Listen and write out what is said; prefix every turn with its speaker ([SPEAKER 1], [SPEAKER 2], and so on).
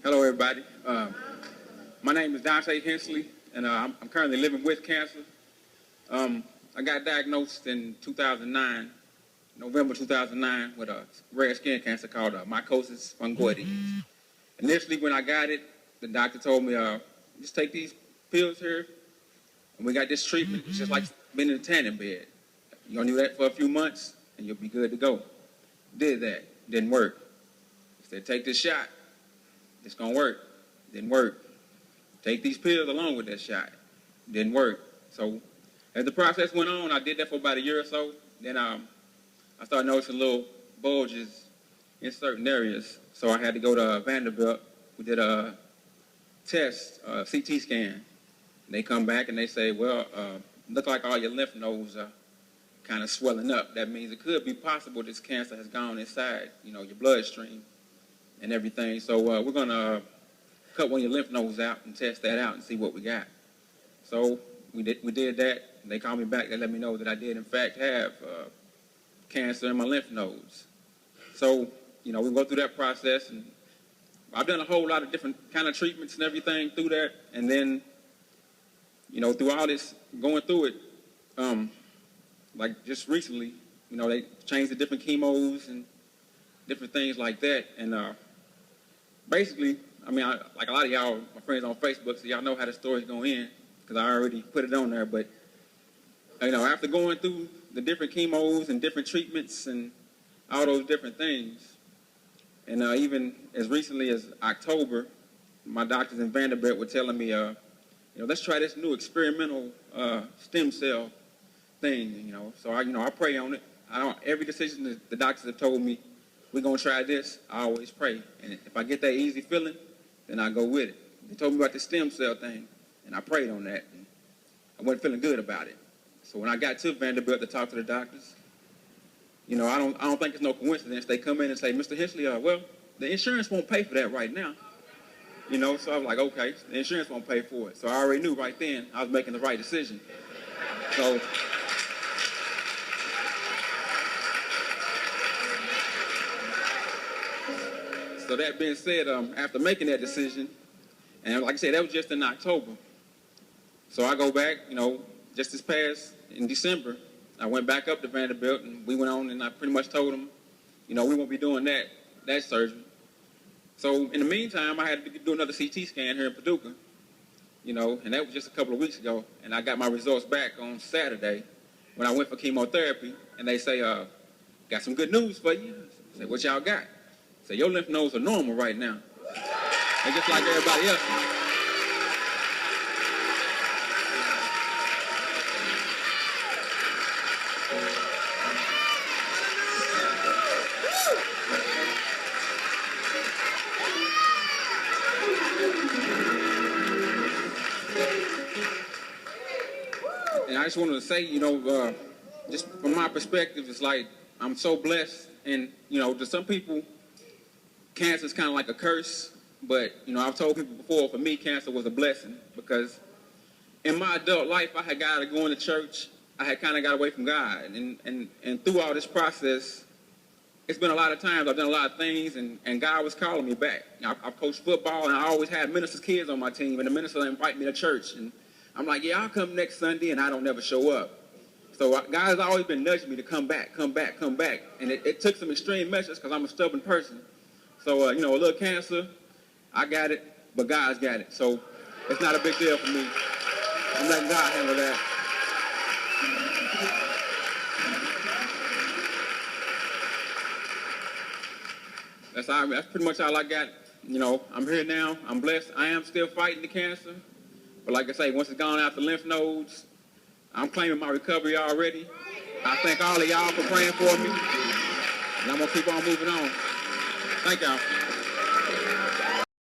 [SPEAKER 1] Hello, everybody. My name is Dante Hensley, and I'm currently living with cancer. I got diagnosed in 2009, November 2009, with a rare skin cancer called mycosis fungoides. Initially, when I got it, the doctor told me, just take these pills here, and we got this treatment. It's just like being in a tanning bed. You're going to do that for a few months, and you'll be good to go. Did that. Didn't work. He said, take this shot. It's going to work. Didn't work. Take these pills along with that shot. Didn't work. So as the process went on, I did that for about a year or so. Then I started noticing little bulges in certain areas. So I had to go to Vanderbilt. We did a test, a CT scan. They come back and they say, well, look like all your lymph nodes are kind of swelling up. That means it could be possible this cancer has gone inside, your bloodstream and everything. So we're going to cut one of your lymph nodes out and test that out and see what we got. So we did that. They called me back. They let me know that I did, in fact, have cancer in my lymph nodes. So, we go through that process. And I've done a whole lot of different kind of treatments and everything through that. And then, through all this, going through it, like just recently, they changed the different chemos and different things like that. And basically, like a lot of y'all, my friends on Facebook, so y'all know how the story's going to end because I already put it on there. But, after going through the different chemos and different treatments and all those different things, and even as recently as October, my doctors in Vanderbilt were telling me, let's try this new experimental stem cell thing, So I pray on it. Every decision that the doctors have told me, we're going to try this, I always pray. And if I get that easy feeling, then I go with it. They told me about the stem cell thing, and I prayed on that. And I wasn't feeling good about it. So when I got to Vanderbilt to talk to the doctors, I don't think it's no coincidence. They come in and say, Mr. Hensley, well, the insurance won't pay for that right now. So I was like, okay, the insurance won't pay for it. So I already knew right then I was making the right decision. So that being said, after making that decision, and like I said, that was just in October. So I go back, just this past, in December, I went back up to Vanderbilt, and we went on, and I pretty much told them, we won't be doing that surgery. So in the meantime, I had to do another CT scan here in Paducah, and that was just a couple of weeks ago. And I got my results back on Saturday when I went for chemotherapy, and they say, got some good news for you. I said, what y'all got? Say, your lymph nodes are normal right now. They're just like everybody else. And I just wanted to say, just from my perspective, it's like I'm so blessed. And, to some people, cancer is kind of like a curse, but, I've told people before, for me, cancer was a blessing because in my adult life, I had got to go into church. I had kind of got away from God. And through all this process, it's been a lot of times I've done a lot of things, and God was calling me back. I've coached football, and I always had ministers' kids on my team, and the minister invite me to church. And I'm like, yeah, I'll come next Sunday, and I don't never show up. So God has always been nudging me to come back. And it took some extreme measures because I'm a stubborn person. So, a little cancer, I got it, but God's got it. So it's not a big deal for me. I'm letting God handle that. That's pretty much all I got. I'm here now. I'm blessed. I am still fighting the cancer. But like I say, once it's gone out the lymph nodes, I'm claiming my recovery already. I thank all of y'all for praying for me. And I'm going to keep on moving on. Thank y'all.